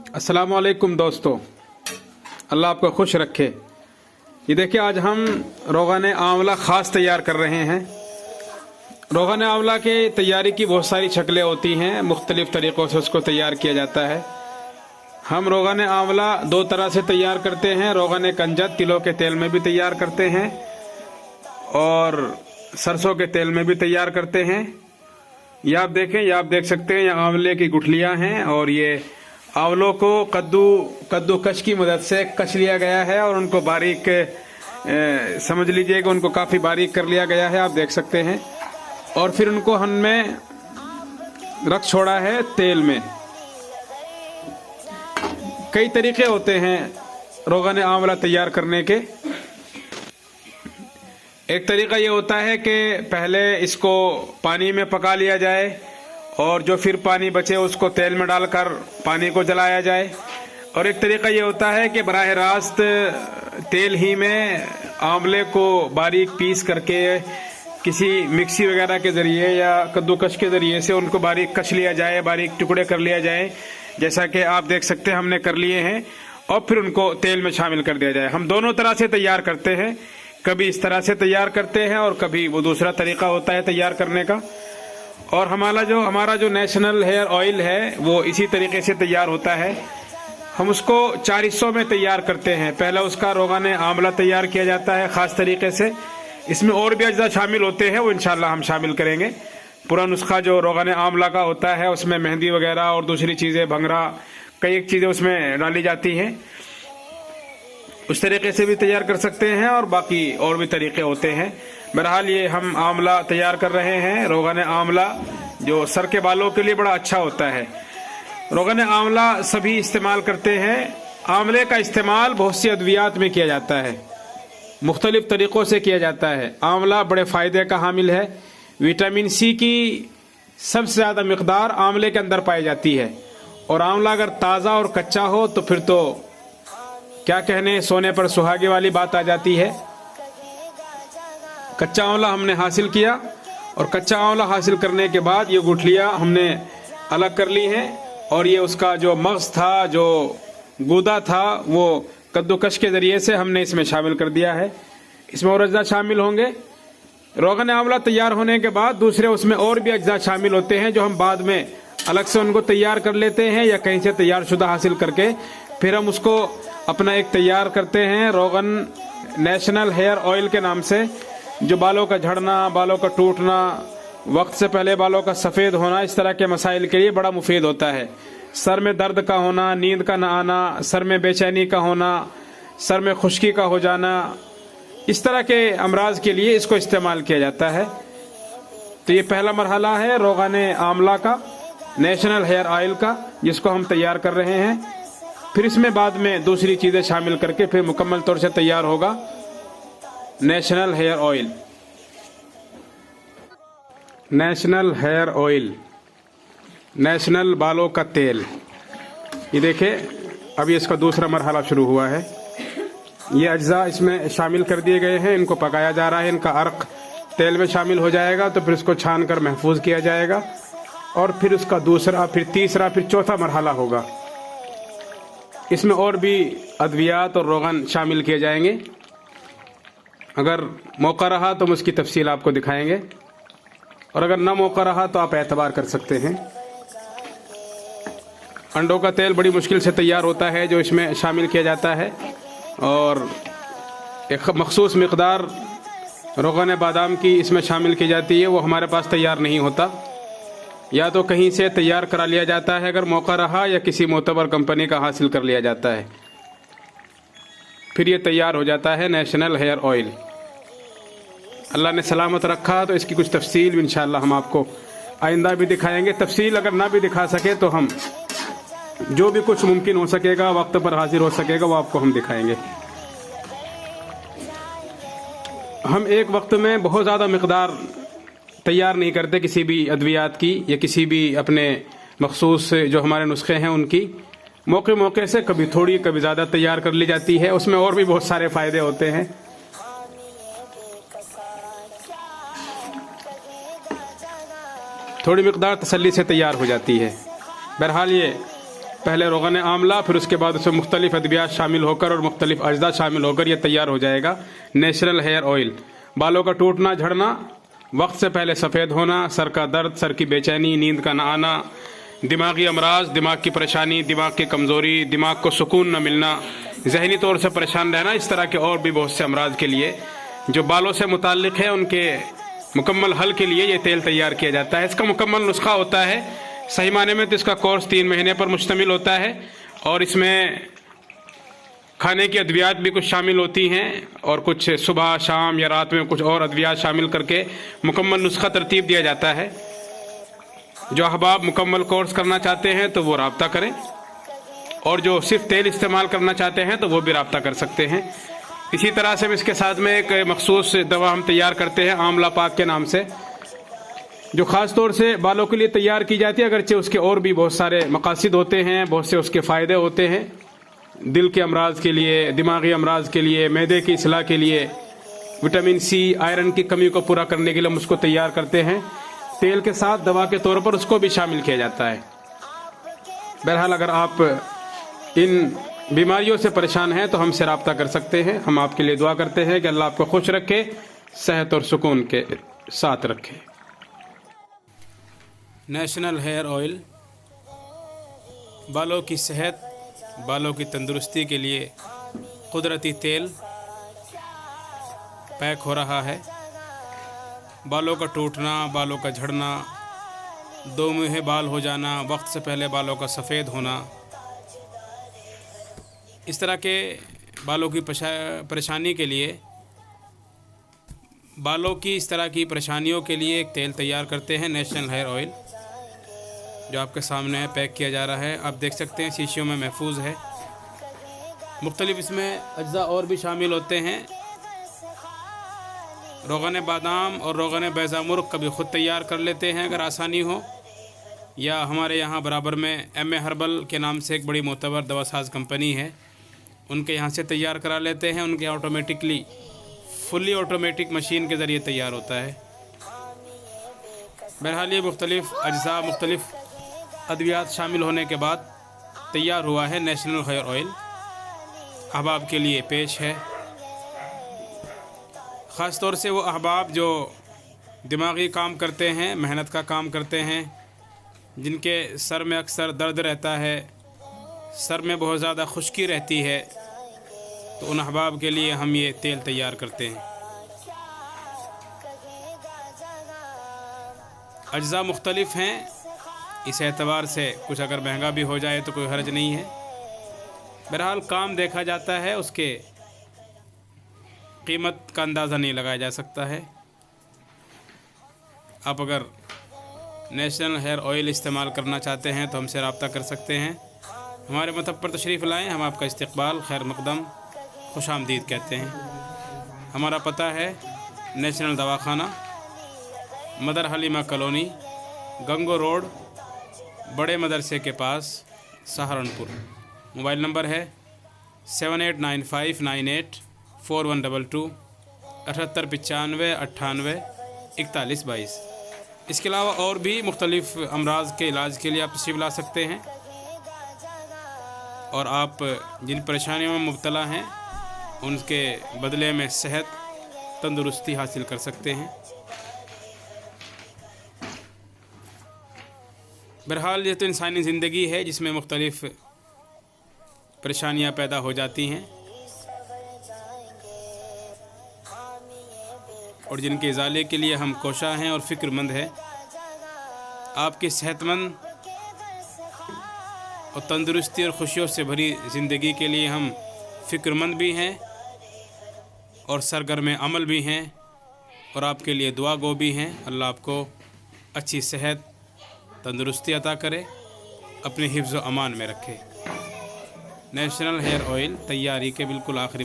अस्सलाम वालेकुम दोस्तों, अल्लाह आपको खुश रखे। ये देखिए, आज हम रोग़न आंवला ख़ास तैयार कर रहे हैं। रोग़न आंवला के तैयारी की बहुत सारी शक्लें होती हैं, मुख्तलिफ़ तरीक़ों से उसको तैयार किया जाता है। हम रोग़न आंवला दो तरह से तैयार करते हैं। रोग़न कंजत तिलों के तेल में भी तैयार करते हैं और सरसों के तेल में भी तैयार करते हैं। ये आप देखें, ये आप देख सकते हैं, ये आंवले की गुठलियाँ हैं और ये आंवलों को कद्दूकश की मदद से कस लिया गया है और उनको बारीक समझ लीजिएगा, उनको काफ़ी बारीक कर लिया गया है, आप देख सकते हैं। और फिर उनको हमने रख छोड़ा है तेल में। कई तरीके होते हैं रोग़न आंवला तैयार करने के। एक तरीका ये होता है कि पहले इसको पानी में पका लिया जाए और जो फिर पानी बचे उसको तेल में डालकर पानी को जलाया जाए। और एक तरीका ये होता है कि बराह रास्त तेल ही में आंवले को बारीक पीस करके किसी मिक्सी वगैरह के ज़रिए या कद्दूकश के ज़रिए से उनको बारीक कस लिया जाए, बारीक टुकड़े कर लिया जाए, जैसा कि आप देख सकते हैं हमने कर लिए हैं। और फिर उनको तेल में शामिल कर दिया जाए। हम दोनों तरह से तैयार करते हैं, कभी इस तरह से तैयार करते हैं और कभी वो दूसरा तरीका होता है तैयार करने का। और हमारा जो नेशनल हेयर ऑयल है वो इसी तरीके से तैयार होता है। हम उसको 4 हिस्सों में तैयार करते हैं। पहला उसका रोग़न आंवला तैयार किया जाता है ख़ास तरीके से। इसमें और भी अज्जा शामिल होते हैं, वो इंशाल्लाह हम शामिल करेंगे। पूरा नुस्खा जो रोग़न आंवला का होता है उसमें मेहंदी वगैरह और दूसरी चीज़ें, भंगरा, कई एक चीज़ें उसमें डाली जाती हैं। उस तरीके से भी तैयार कर सकते हैं और बाकी और भी तरीके होते हैं। बहरहाल ये हम आंवला तैयार कर रहे हैं, रोग़न आंवला, जो सर के बालों के लिए बड़ा अच्छा होता है। रोग़न आंवला सभी इस्तेमाल करते हैं। आंवले का इस्तेमाल बहुत सी अद्वियात में किया जाता है, मुख्तलिफ तरीक़ों से किया जाता है। आंवला बड़े फ़ायदे का हामिल है। विटामिन सी की सबसे ज़्यादा मकदार आंवले के अंदर पाई जाती है। और आंवला अगर ताज़ा और कच्चा हो तो फिर तो क्या कहने, सोने पर सुहागे वाली बात आ जाती है। कच्चा आंवला हमने हासिल किया और कच्चा आंवला हासिल करने के बाद ये गुठलियाँ हमने अलग कर ली हैं और ये उसका जो मग़ज़ था, जो गूदा था, वो कद्दूकश के ज़रिए से हमने इसमें शामिल कर दिया है। इसमें और अज्जा शामिल होंगे। रोग़न आंवला तैयार होने के बाद दूसरे उसमें और भी अज्जा शामिल होते हैं जो हम बाद में अलग से उनको तैयार कर लेते हैं या कहीं से तैयार शुदा हासिल करके फिर हम उसको अपना एक तैयार करते हैं रोग़न नेशनल हेयर ऑयल के नाम से, जो बालों का झड़ना, बालों का टूटना, वक्त से पहले बालों का सफ़ेद होना, इस तरह के मसाइल के लिए बड़ा मुफीद होता है। सर में दर्द का होना, नींद का ना आना, सर में बेचैनी का होना, सर में खुश्की का हो जाना, इस तरह के अमराज के लिए इसको इस्तेमाल किया जाता है। तो ये पहला मरहला है रोग़न आंवला का, नेशनल हेयर ऑयल का, जिसको हम तैयार कर रहे हैं। फिर इसमें बाद में दूसरी चीज़ें शामिल करके फिर मुकम्मल तौर से तैयार होगा national hair oil. National hair oil, national बालों का तेल। ये देखिए, अभी इसका दूसरा मरहला शुरू हुआ है। ये अज्जा इसमें शामिल कर दिए गए हैं, इनको पकाया जा रहा है। इनका अर्क तेल में शामिल हो जाएगा तो फिर इसको छान कर महफूज किया जाएगा और फिर उसका दूसरा, फिर तीसरा, फिर चौथा मरहला होगा। इसमें और भी अद्वियात और रोग़न शामिल किए जाएंगे। अगर मौका रहा तो हम उसकी तफसील आपको दिखाएंगे और अगर ना मौका रहा तो आप एतबार कर सकते हैं। अंडों का तेल बड़ी मुश्किल से तैयार होता है जो इसमें शामिल किया जाता है और एक मखसूस मकदार रोग़न बादाम की इसमें शामिल की जाती है, वो हमारे पास तैयार नहीं होता, या तो कहीं से तैयार करा लिया जाता है अगर मौका रहा, या किसी मोतबर कंपनी का हासिल कर लिया जाता है। फिर ये तैयार हो जाता है नेशनल हेयर ऑयल। अल्लाह ने सलामत रखा तो इसकी कुछ तफसील इंशाअल्लाह हम आपको आइंदा भी दिखाएंगे। तफसील अगर ना भी दिखा सके तो हम जो भी कुछ मुमकिन हो सकेगा, वक्त पर हाजिर हो सकेगा, वो आपको हम दिखाएंगे। हम एक वक्त में बहुत ज़्यादा मकदार तैयार नहीं करते किसी भी अद्वियात की या किसी भी अपने मखसूस जो हमारे नुस्खे हैं उनकी। मौके मौके से कभी थोड़ी कभी ज़्यादा तैयार कर ली जाती है। उसमें और भी बहुत सारे फ़ायदे होते हैं। थोड़ी मकदार तसल्ली से तैयार हो जाती है। बहरहाल ये पहले रोगन आमला, फिर उसके बाद उसमें मुख्तलिफ अद्वियात शामिल होकर और मुख्तलिफ अज्जा शामिल होकर यह तैयार हो जाएगा नेचुरल हेयर ऑयल। बालों का टूटना झड़ना, वक्त से पहले सफ़ेद होना, सर का दर्द, सर की बेचैनी, नींद का न आना, दिमागी अमराज, दिमाग की परेशानी, दिमाग की कमज़ोरी, दिमाग को सुकून न मिलना, जहनी तौर से परेशान रहना, इस तरह के और भी बहुत से अमराज के लिए जो बालों से मुताल्लिक़ है उनके मुकम्मल हल के लिए ये तेल तैयार किया जाता है। इसका मुकम्मल नुस्खा होता है, सही माने में तो इसका कोर्स 3 महीने पर मुश्तमिल होता है और इसमें खाने की अद्वियात भी कुछ शामिल होती हैं और कुछ सुबह शाम या रात में कुछ और अद्वियात शामिल करके मुकम्मल नुस्खा तरतीब दिया जाता है। जो अहबाब मुकम्मल कोर्स करना चाहते हैं तो वो रब्ता करें और जो सिर्फ तेल इस्तेमाल करना चाहते हैं तो वो भी रब्ता कर सकते हैं। इसी तरह से इसके साथ में एक मखसूस दवा हम तैयार करते हैं आमला पाक के नाम से, जो ख़ास तौर से बालों के लिए तैयार की जाती है, अगरचे उसके और भी बहुत सारे मकासद होते हैं, बहुत से उसके फ़ायदे होते हैं। दिल के अमराज के लिए, दिमागी अमराज के लिए, मैदे की इस्लाह के लिए, विटामिन सी, आयरन की कमी को पूरा करने के लिए हम उसको तैयार करते हैं। तेल के साथ दवा के तौर पर उसको भी शामिल किया जाता है। बहरहाल अगर आप इन बीमारियों से परेशान हैं तो हमसे रब्ता कर सकते हैं। हम आपके लिए दुआ करते हैं कि अल्लाह आपको खुश रखे, सेहत और सुकून के साथ रखे। नेशनल हेयर ऑयल बालों की सेहत, बालों की तंदुरुस्ती के लिए कुदरती तेल पैक हो रहा है। बालों का टूटना, बालों का झड़ना, दो मुँहे बाल हो जाना, वक्त से पहले बालों का सफ़ेद होना, इस तरह के बालों की परेशानी के लिए, बालों की इस तरह की परेशानियों के लिए एक तेल तैयार करते हैं नेशनल हेयर ऑयल, जो आपके सामने है, पैक किया जा रहा है। आप देख सकते हैं शीशियों में महफूज है। मुख्तलिफ इसमें अज्जा और भी शामिल होते हैं। रोगन बादाम और रोगन बैज़ा मुर्ग कभी ख़ुद तैयार कर लेते हैं अगर आसानी हो, या हमारे यहाँ बराबर में MA हर्बल के नाम से एक बड़ी मोतबर दवासाज कंपनी है, उनके यहाँ से तैयार करा लेते हैं। उनके ऑटोमेटिकली फुल्ली ऑटोमेटिक मशीन के ज़रिए तैयार होता है। बहरहाल ये मुख्तलिफ़ अज्जा, मुख्तलिफ़ अद्वियात शामिल होने के बाद तैयार हुआ है नेशनल हेयर ऑयल। अहबाब के लिए पेश है, ख़ास तौर से वो अहबाब जो दिमागी काम करते हैं, मेहनत का काम करते हैं, जिनके सर में अक्सर दर्द रहता है, सर में बहुत ज़्यादा खुश्की रहती है, तो उन अहबाब के लिए हम ये तेल तैयार करते हैं। अज्जा मुख्तलिफ़ हैं, इस एतबार से कुछ अगर महंगा भी हो जाए तो कोई हर्ज नहीं है। बहरहाल काम देखा जाता है, उसके कीमत का अंदाज़ा नहीं लगाया जा सकता है। आप अगर नेशनल हेयर ऑयल इस्तेमाल करना चाहते हैं तो हमसे रब्ता कर सकते हैं। हमारे मतब पर तशरीफ़ लाएँ, हम आपका इस्तकबाल खैर मकदम खुशामदीद कहते हैं। हमारा पता है नेशनल दवाखाना, मदर हलीमा कॉलोनी, गंगो रोड, बड़े मदरसे के पास, सहारनपुर। मोबाइल नंबर है 7895984122, 7895984122। इसके अलावा और भी मुख्तलिफ़ अमराज के इलाज के लिए आप तशरीफ़ ला सकते हैं और आप जिन परेशानियों में मुब्तला हैं उनके बदले में सेहत, तंदुरुस्ती हासिल कर सकते हैं। बहरहाल ये तो इंसानी ज़िंदगी है जिसमें मुख्तलिफ़ परेशानियां पैदा हो जाती हैं और जिनके इज़ाले के लिए हम कोशा हैं और फ़िक्रमंद हैं। आपकी सेहतमंद और तंदुरुस्ती और खुशियों से भरी ज़िंदगी के लिए हम फ़िक्रमंद भी हैं और सरगर्म अमल भी हैं और आपके लिए दुआ गो भी हैं। अल्लाह आपको अच्छी सेहत, तंदुरुस्ती अता करे, अपने हिफ्ज़ व अमान में रखे। नेशनल हेयर ऑयल तैयारी के बिल्कुल आखिरी